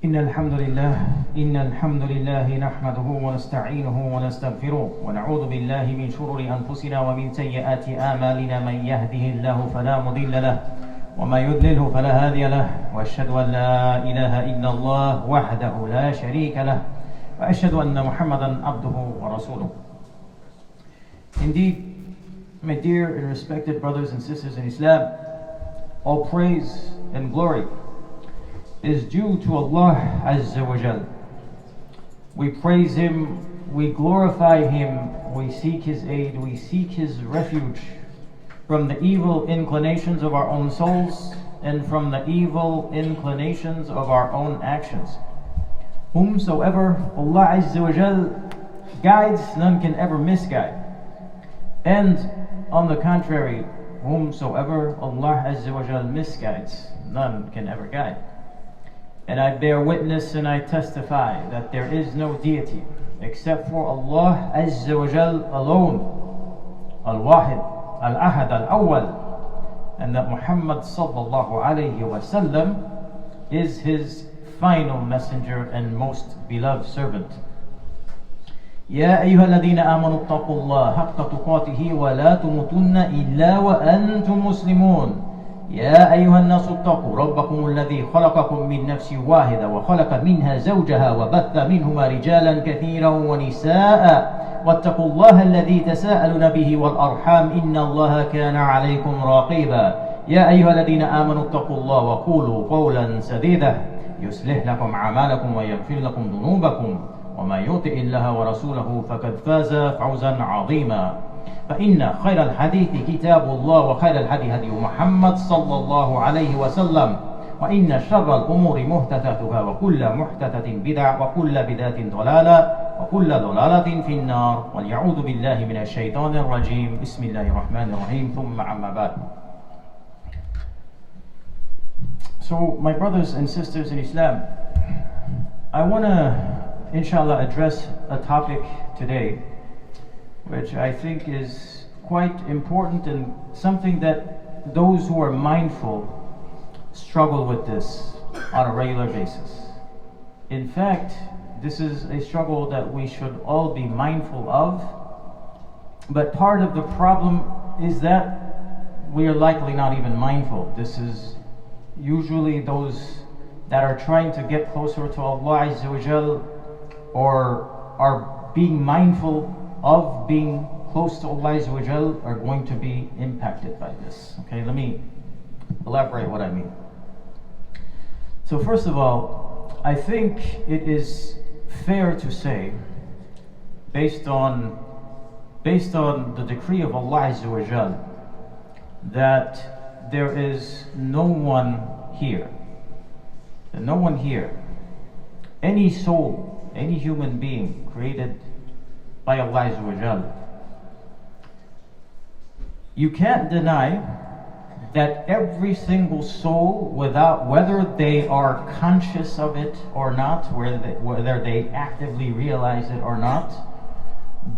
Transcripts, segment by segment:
إن الحمد لله نحمده ونستعينه ونستغفره ونعوذ بالله من شرور أنفسنا ومن سيئات آمالنا من يهده الله فلا مضل له وما يضلله فلا هادي له وأشهد أن لا إله إلا الله وحده لا شريك له وأشهد أن محمدا عبده ورسوله. Indeed, my dear and respected brothers and sisters in Islam, all praise and glory is due to Allah Azza wa Jal. We praise Him, we glorify Him, we seek His aid, we seek His refuge from the evil inclinations of our own souls and from the evil inclinations of our own actions. Whomsoever Allah Azza wa Jal guides, none can ever misguide. And on the contrary, whomsoever Allah Azza wa Jal misguides, none can ever guide. And I bear witness and I testify that there is no deity except for Allah Azza wa Jal alone, Al-Wahid, Al-Ahad, Al-Awwal, and that Muhammad sallallahu alayhi wa sallam is His final messenger and most beloved servant. يا أيها الذين آمنوا اتقوا الله حق تقاته ولا تموتن إلا وأنتم مسلمون يا أيها الناس اتقوا ربكم الذي خلقكم من نفس واحدة وخلق منها زوجها وبث منهما رجالا كثيرا ونساء واتقوا الله الذي تساءلون به والأرحام إن الله كان عليكم رقيبا يا أيها الذين آمنوا اتقوا الله وقولوا قولا سديدا يصلح لكم أعمالكم ويغفر لكم ذنوبكم وما يطع الله ورسوله فقد فاز فوزا عظيما فإن خير الحديث كتاب الله وخير الهدي هدي محمد صلى الله عليه وسلم وإن شر الأمور محدثاتها وكل محدثة بدعة وكل بدعة ضلالة وكل ضلالة في النار واليعوذ بالله من الشيطان الرجيم بسم الله الرحمن الرحيم ثم أما بعد. So my brothers and sisters in Islam, I want to inshallah address a topic today which I think is quite important and something that those who are mindful struggle with this on a regular basis. In fact, this is a struggle that we should all be mindful of, but part of the problem is that we are likely not even mindful. This is usually those that are trying to get closer to Allah Azza wa Jal or are being mindful of being close to Allah Azza wa Jal are going to be impacted by this. Okay, let me elaborate what I mean. So first of all, I think it is fair to say, based on the decree of Allah Azza wa Jal, that there is no one here. No one here, any soul, any human being created by Allah Azza wa Jal. You can't deny that every single soul, whether they are conscious of it or not, whether they actively realize it or not,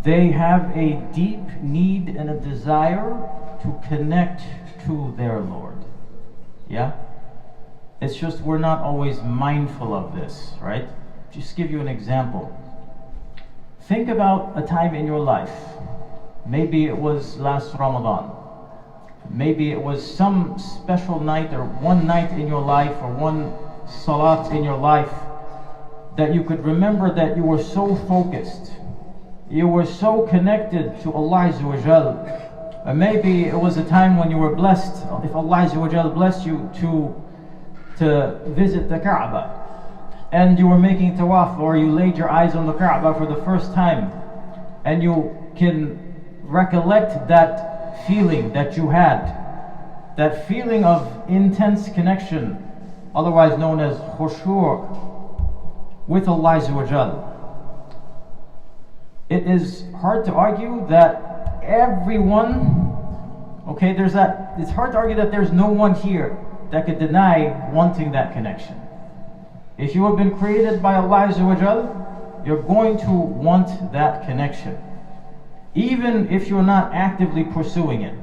they have a deep need and a desire to connect to their Lord. Yeah? It's just we're not always mindful of this, right? Just give you an example. Think about a time in your life. Maybe it was last Ramadan. Maybe it was some special night or one night in your life or one Salat in your life that you could remember that you were so focused. You were so connected to Allah Azza wa Jal. Or maybe it was a time when you were blessed, if Allah Azza wa Jal blessed you to visit the Kaaba, and you were making tawaf, or you laid your eyes on the Kaaba for the first time, and you can recollect that feeling that you had, that feeling of intense connection, otherwise known as khushu' with Allah Azza wa Jal. It is hard to argue that everyone, it's hard to argue that there's no one here that could deny wanting that connection. If you have been created by Allah Azza wa Jal, you're going to want that connection, even if you're not actively pursuing it.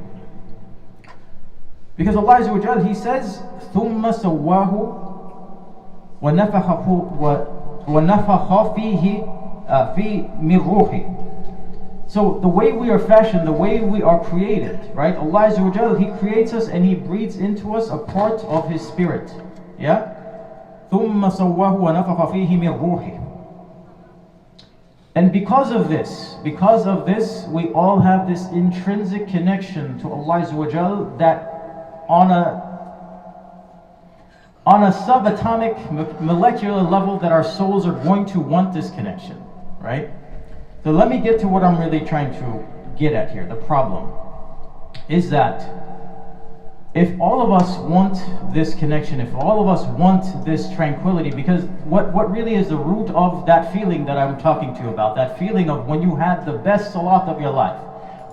Because Allah Azza wa Jal, He says, ثُمَّ سَوَّاهُ وَنَفَخَ فِيهِ مِنْ رُوحِهِ. So the way we are fashioned, the way we are created, right? Allah Azza wa Jal, He creates us and He breathes into us a part of His spirit. Yeah? ثُمَّ سَوَّاهُ وَنَفَخَ فِيهِ مِنْ رُوحِهِ. And because of this, we all have this intrinsic connection to Allah Azza wa Jal that on a subatomic molecular level that our souls are going to want this connection, right? So let me get to what I'm really trying to get at here. The problem is that if all of us want this connection, if all of us want this tranquility, because what really is the root of that feeling that I'm talking to you about, that feeling of when you had the best salat of your life,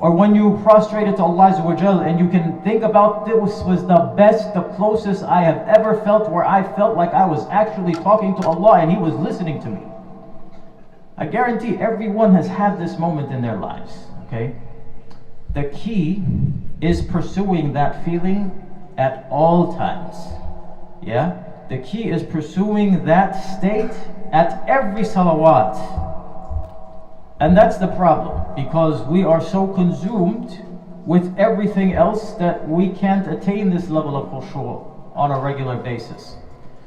or when you prostrated to Allah Azza wa Jal and you can think about this was the best, the closest I have ever felt, where I felt like I was actually talking to Allah and He was listening to me. I guarantee everyone has had this moment in their lives, okay? The key is pursuing that feeling at all times. Yeah? The key is pursuing that state at every salawat. And that's the problem, because we are so consumed with everything else that we can't attain this level of khushu' on a regular basis.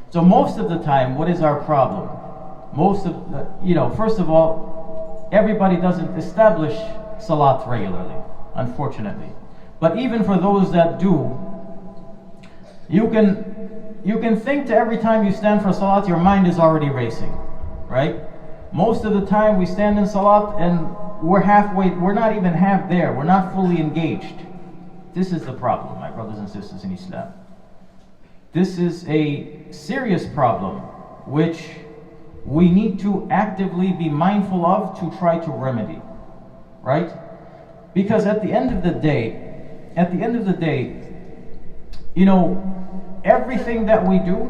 So most of the time, what is our problem? First of all, everybody doesn't establish salat regularly, unfortunately. But even for those that do, you can think to every time you stand for salat, your mind is already racing, right? Most of the time we stand in salat and we're not even half there, we're not fully engaged. This is the problem, my brothers and sisters in Islam. This is a serious problem which we need to actively be mindful of to try to remedy, right? Because at the end of the day, everything that we do,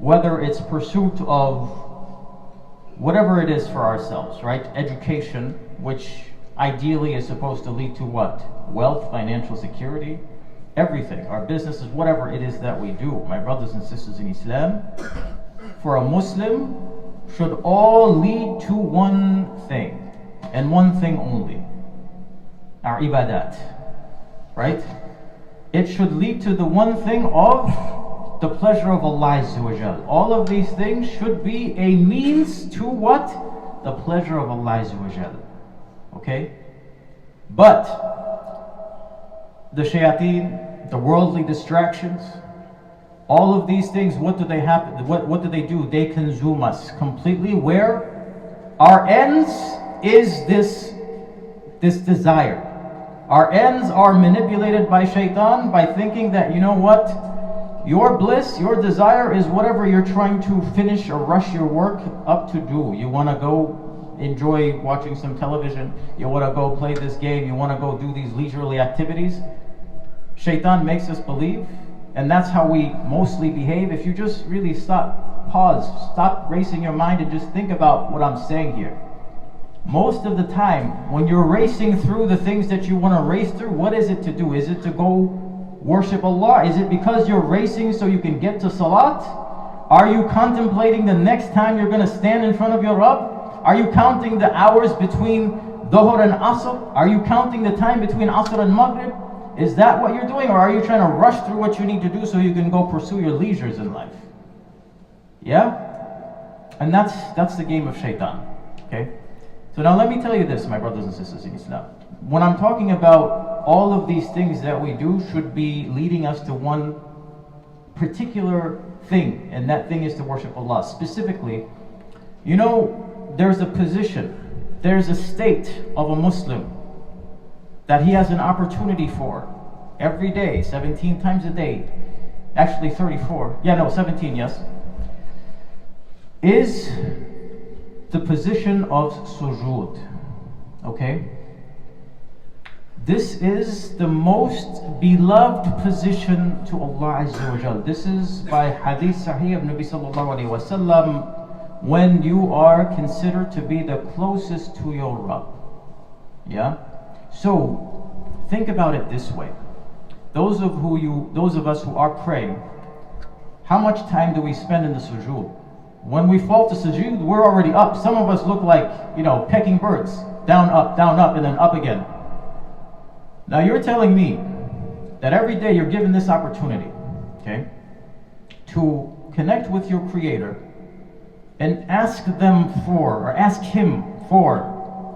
whether it's pursuit of whatever it is for ourselves, right? Education, which ideally is supposed to lead to what? Wealth, financial security, everything, our businesses, whatever it is that we do, my brothers and sisters in Islam, for a Muslim, should all lead to one thing, and one thing only: our ibadat, right? It should lead to the one thing of the pleasure of Allah Azza wa Jal. All of these things should be a means to what? The pleasure of Allah Azza wa Jal. Okay? But the shayateen, the worldly distractions, all of these things, what do they happen? What do? They consume us completely, where our ends is this desire. Our ends are manipulated by shaitan by thinking that, you know what, your bliss, your desire is whatever you're trying to finish or rush your work up to do. You want to go enjoy watching some television, you want to go play this game, you want to go do these leisurely activities. Shaitan makes us believe, and that's how we mostly behave. If you just really stop racing your mind and just think about what I'm saying here. Most of the time, when you're racing through the things that you want to race through, what is it to do? Is it to go worship Allah? Is it because you're racing so you can get to salat? Are you contemplating the next time you're going to stand in front of your Rabb? Are you counting the hours between Dhuhr and Asr? Are you counting the time between Asr and Maghrib? Is that what you're doing? Or are you trying to rush through what you need to do so you can go pursue your leisures in life? Yeah? And that's the game of shaitan. Okay? So now let me tell you this, my brothers and sisters in Islam. When I'm talking about all of these things that we do should be leading us to one particular thing, and that thing is to worship Allah. Specifically, there's a position, there's a state of a Muslim that he has an opportunity for every day, 17 times a day, actually 17, yes, is the position of sujūd. Okay? This is the most beloved position to Allah Azza wa Jal. This is by hadith sahih of Nabi sallallahu alayhi wa sallam, when you are considered to be the closest to your Rabb. Yeah? So, think about it this way. Those of us who are praying, how much time do we spend in the sujūd? When we fall to sujūd, we're already up. Some of us look like, pecking birds. Down, up, and then up again. Now you're telling me that every day you're given this opportunity, okay, to connect with your Creator and ask Him for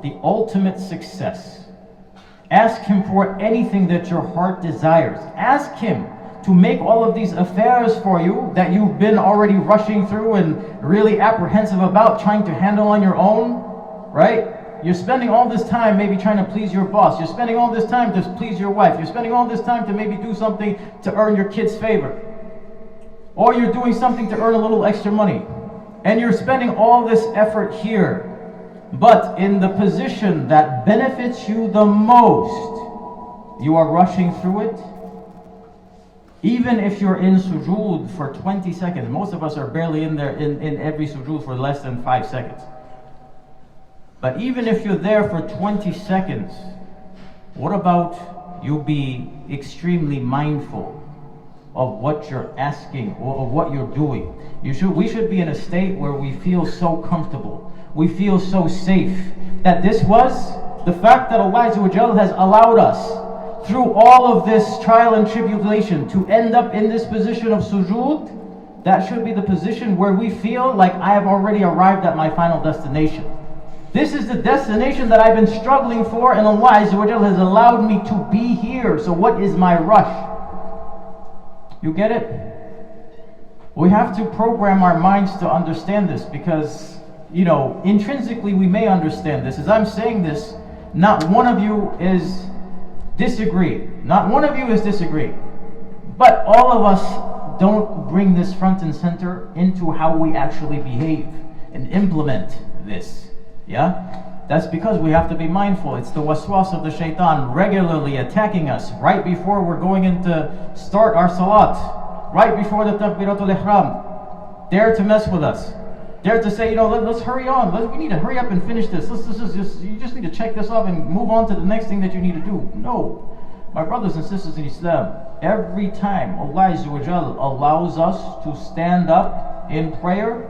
the ultimate success. Ask Him for anything that your heart desires. Ask Him to make all of these affairs for you that you've been already rushing through and really apprehensive about trying to handle on your own, right? You're spending all this time maybe trying to please your boss. You're spending all this time to please your wife. You're spending all this time to maybe do something to earn your kids' favor. Or you're doing something to earn a little extra money. And you're spending all this effort here. But in the position that benefits you the most, you are rushing through it. Even if you're in sujūd for 20 seconds, most of us are barely in there in every sujūd for less than 5 seconds. But even if you're there for 20 seconds, what about you be extremely mindful of what you're asking or of what you're doing? We should be in a state where we feel so comfortable, we feel so safe, that this was the fact that Allah Azza wa Jal has allowed us through all of this trial and tribulation to end up in this position of sujūd. That should be the position where we feel like I have already arrived at my final destination. This is the destination that I've been struggling for, and Allah Azza wa Jal has allowed me to be here. So what is my rush? You get it? We have to program our minds to understand this, because, intrinsically we may understand this. As I'm saying this, not one of you is disagreeing. Not one of you is disagreeing. But all of us don't bring this front and center into how we actually behave and implement this. Yeah? That's because we have to be mindful. It's the waswas of the shaitan regularly attacking us right before we're going in to start our salat, right before the takbiratul ihram. Dare to mess with us. Dare to say, let's hurry on. We need to hurry up and finish this. You just need to check this off and move on to the next thing that you need to do. No. My brothers and sisters in Islam, every time Allah Azza wa Jal allows us to stand up in prayer,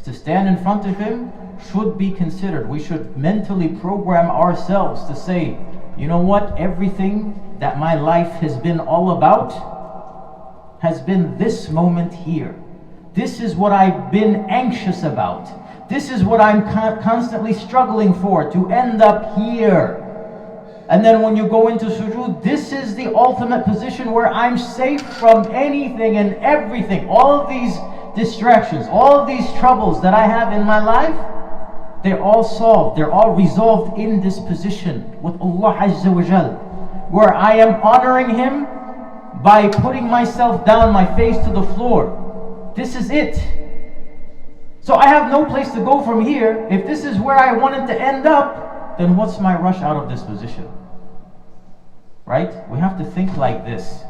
to stand in front of Him, should be considered. We should mentally program ourselves to say, you know what, everything that my life has been all about has been this moment here. This is what I've been anxious about. This is what I'm constantly struggling for, to end up here. And then when you go into sujūd, this is the ultimate position where I'm safe from anything and everything. All of these distractions, all of these troubles that I have in my life, they're all solved, they're all resolved in this position with Allah Azza wa Jal, where I am honoring Him by putting myself down, my face to the floor. This is it. So I have no place to go from here. If this is where I wanted to end up, then what's my rush out of this position? Right? We have to think like this.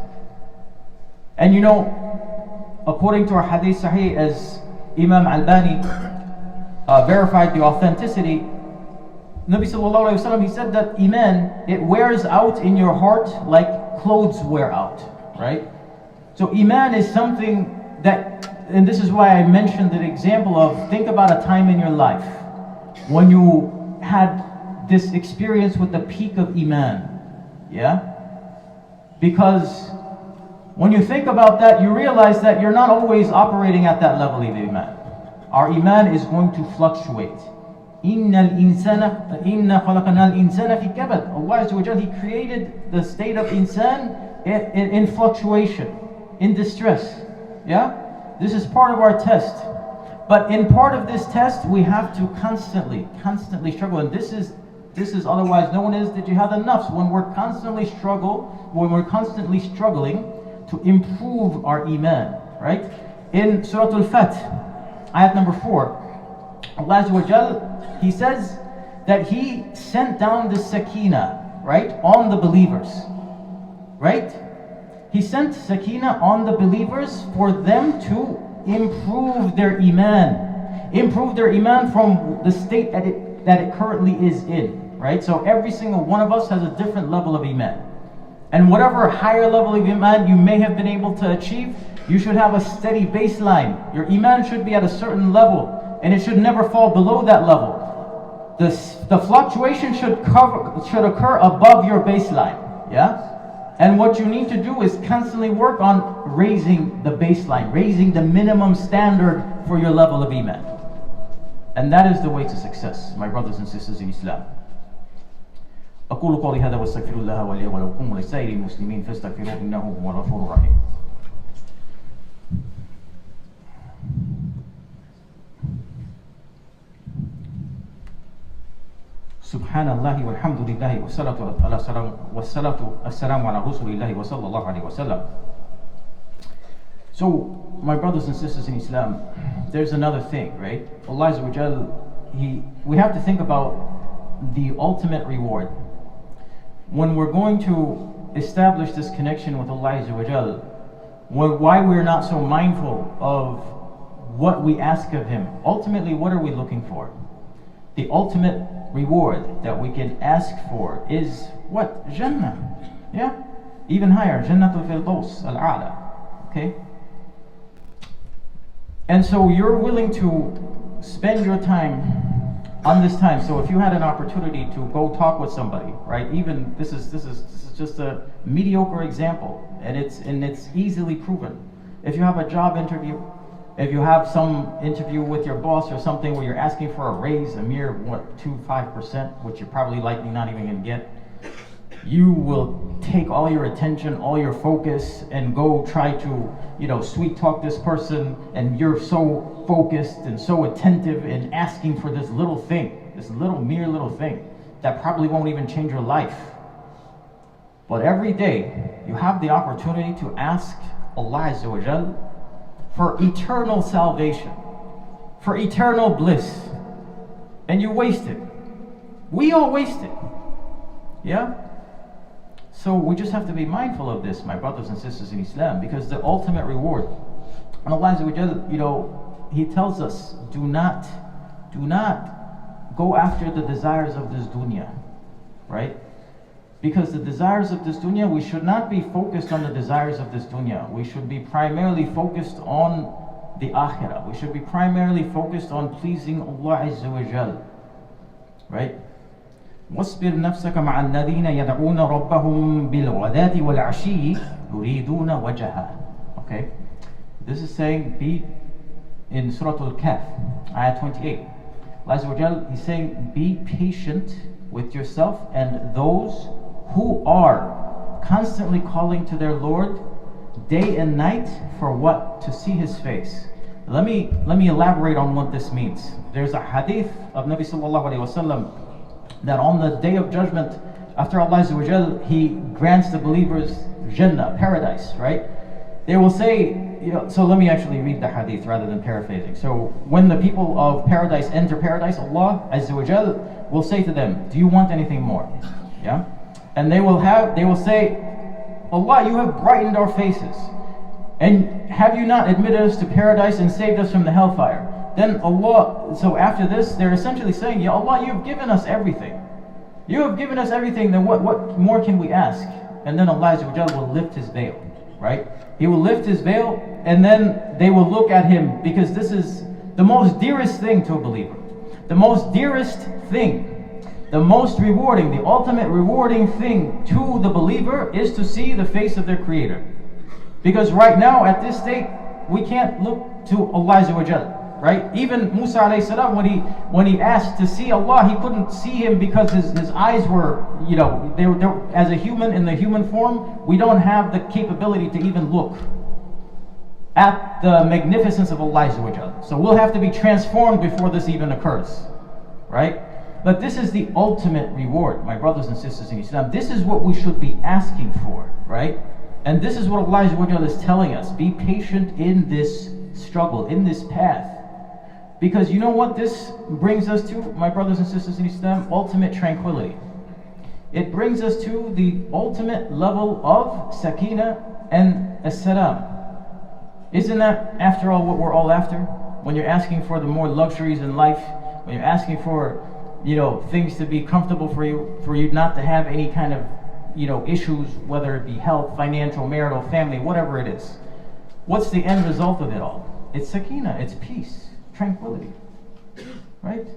And according to our hadith sahih, as Imam Albani verified the authenticity, Nabi sallallahu alayhi wa sallam, he said that Iman, it wears out in your heart like clothes wear out, right? So Iman is something that, and this is why I mentioned the example of, think about a time in your life when you had this experience with the peak of Iman, yeah? Because when you think about that, you realize that you're not always operating at that level of Iman. Our Iman is going to fluctuate. إِنَّا خَلَقَنَا الْإِنسَانَ فِي كَبَدٍ. Allah Azza wa Jal, He created the state of insan in fluctuation, in distress. Yeah? This is part of our test. But in part of this test, we have to constantly struggle. And this is otherwise known as the jihad al-nafs. When we're constantly struggling to improve our Iman, right? In Surah Al-Fath, ayat number 4, Allah Azza wa Jal, He says that He sent down the sakina, right, on the believers, right? He sent sakina on the believers for them to improve their Iman from the state that it currently is in, right? So every single one of us has a different level of Iman. And whatever higher level of Iman you may have been able to achieve, You should have a steady baseline. Your Iman should be at a certain level, and it should never fall below that level. The fluctuation should occur above your baseline. Yeah? And what you need to do is constantly work on raising the baseline, raising the minimum standard for your level of Iman. And that is the way to success, my brothers and sisters in Islam. أقول قولي هذا واستغفر الله ولي ولكم ولسائر المسلمين فاستغفروه إنه هو الغفور الرحيم. سبحان الله والحمد لله والصلاة والسلام على رسول الله وصلى الله عليه وسلم. So, my brothers and sisters in Islam, there's another thing, right? Allah Azza wa Jal, we have to think about the ultimate reward. When we're going to establish this connection with Allah Azza wa Jal, why we're not so mindful of what we ask of Him. Ultimately, what are we looking for? The ultimate reward that we can ask for is what? Jannah. Yeah? Even higher. Jannatul Firdaus al-A'la. Okay? And so you're willing to spend your time on this time. So if you had an opportunity to go talk with somebody, right? Even this is just a mediocre example, and it's easily proven. If you have a job interview, if you have some interview with your boss or something where you're asking for a raise, a mere 2-5%, which you're probably likely not even going to get, you will take all your attention, all your focus, and go try to, sweet talk this person, and you're so focused and so attentive in asking for this little thing, this mere little thing, that probably won't even change your life. But every day, you have the opportunity to ask Allah Azza wa Jal for eternal salvation, for eternal bliss, and you waste it. We all waste it. Yeah? So we just have to be mindful of this, my brothers and sisters in Islam, because the ultimate reward, and Allah Azza wa Jal, He tells us, do not go after the desires of this dunya, right? Because the desires of this dunya, we should not be focused on the desires of this dunya. We should be primarily focused on the akhirah. We should be primarily focused on pleasing Allah Azza wa Jal, right? واصبر نفسك مع الذين يدعون ربهم بالغداة والعشي يريدون وجهه. Okay, this is saying, be in Surah Al-Kahf, ayah 28. Allah Azza wa Jal, He's saying, be patient with yourself and those who are constantly calling to their Lord day and night for what? To see His face. Let me elaborate on what this means. There's a hadith of Nabi sallallahu alaihi wasallam that on the day of judgment, after Allah Azza wa Jal, He grants the believers Jannah, paradise, right? They will say, so let me actually read the hadith rather than paraphrasing. So when the people of paradise enter paradise, Allah Azza wa Jal will say to them, do you want anything more? Yeah? And they will say, Allah, you have brightened our faces. And have you not admitted us to paradise and saved us from the hellfire? Then Allah, so after this, they're essentially saying, Ya Allah, you've given us everything. You have given us everything, then what more can we ask? And then Allah Azza wa Jal will lift His veil, right? He will lift His veil, and then they will look at Him, because this is the most dearest thing to a believer. The most dearest thing, the most rewarding, the ultimate rewarding thing to the believer is to see the face of their Creator. Because right now, at this state, we can't look to Allah Azza wa Jal. Right? Even Musa alayhi salam, when he asked to see Allah, he couldn't see Him because his eyes were, they were, as a human, in the human form, we don't have the capability to even look at the magnificence of Allah Azza wa Jal. So we'll have to be transformed before this even occurs. Right? But this is the ultimate reward, my brothers and sisters in Islam. This is what we should be asking for, right? And this is what Allah Azza wa Jal is telling us. Be patient in this struggle, in this path. Because you know what this brings us to, my brothers and sisters in Islam? Ultimate tranquility. It brings us to the ultimate level of sakina and as-salam. Isn't that, after all, what we're all after? When you're asking for the more luxuries in life, when you're asking for, things to be comfortable for you not to have any kind of, issues, whether it be health, financial, marital, family, whatever it is. what's the end result of it all? It's sakina, it's peace, tranquility, right?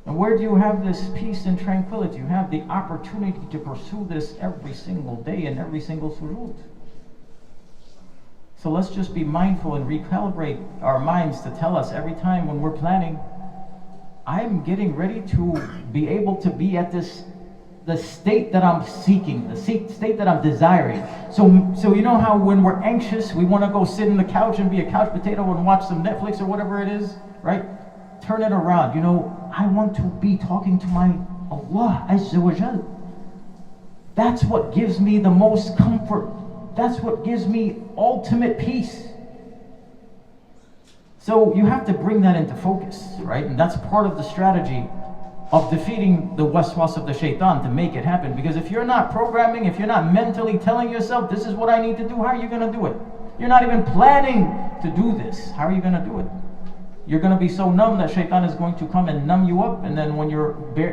And where do you have this peace and tranquility? You have the opportunity to pursue this every single day and every single sujūd. So let's just be mindful and recalibrate our minds to tell us every time when we're planning, I'm getting ready to be able to be at the state that I'm seeking, the state that I'm desiring. So you know how when we're anxious, we want to go sit in the couch and be a couch potato and watch some Netflix or whatever it is, right? Turn it around. You know, I want to be talking to my Allah Azza wa Jal. That's what gives me the most comfort. That's what gives me ultimate peace. So you have to bring that into focus, right? And that's part of the strategy of defeating the waswas of the shaitan to make it happen. Because if you're not programming, if you're not mentally telling yourself, this is what I need to do, how are you going to do it? You're not even planning to do this. How are you going to do it? You're going to be so numb that shaitan is going to come and numb you up. And then when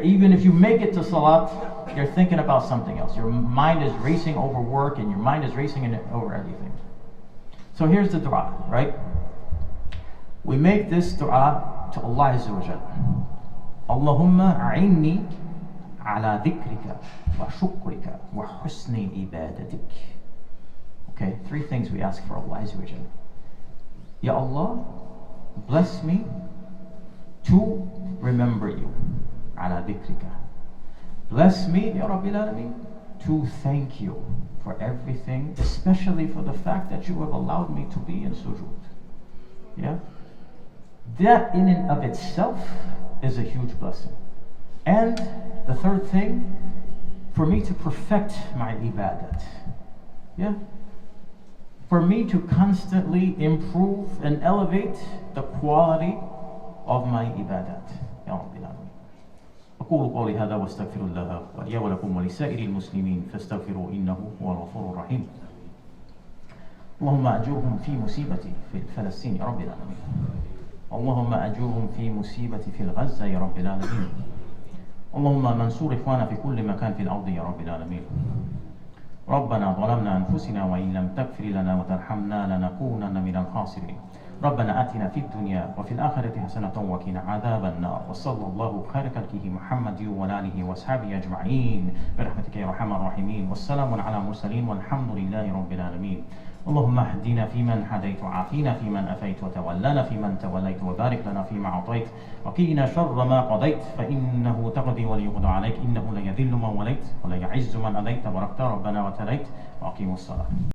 even if you make it to Salat, you're thinking about something else. Your mind is racing over work and your mind is racing over everything. So here's the dua, right? We make this dua to Allah Azza wa Jalla. Allahumma a'inni ala dhikrika wa shukrika wa husni ibadatik. Okay, 3 things we ask for Allah Azza wa Jalla. Ya Allah, bless me to remember you. Ala dhikrika. Bless me, Ya Rabbil Alameen, to thank you for everything, especially for the fact that you have allowed me to be in sujūd. Yeah? That in and of itself is a huge blessing. And the 3rd thing, for me to perfect my ibadat. Yeah? For me to constantly improve and elevate the quality of my ibadat. Ya Rabbil Alameen. أقول قولي هذا واستغفر الله ولي ولكم ولسائر المسلمين فاستغفروا إنه هو الغفور الرحيم. اللهم أجرهم في مصيبتي في فلسطين يا رب العالمين. اللهم أجرهم في مصيبتي في غزة يا رب العالمين. اللهم منصور إخوانا في كل مكان في الأرض يا رب العالمين. ربنا ظلمنا أنفسنا وإن لم تغفر لنا وترحمنا لنكونن من الخاسرين. ربنا آتنا في الدنيا وفي الآخرة حسنة وقنا عذاب النار. وصلى الله خير خلقه محمد وعلى آله وأصحابه أجمعين برحمتك يا أرحم الراحمين. والسلام على المرسلين والحمد لله رب العالمين. اللهم اهدنا فيمن هديت وعافينا فيمن أفيت وتولنا فيمن توليت وبارك لنا فيما أعطيت وقنا شر ما قضيت فإنه تقضي وليقضى عليك إنه لا يذل من وليت ولا يعز من أذيت تباركت ربنا وتعاليت وأقيموا الصلاة.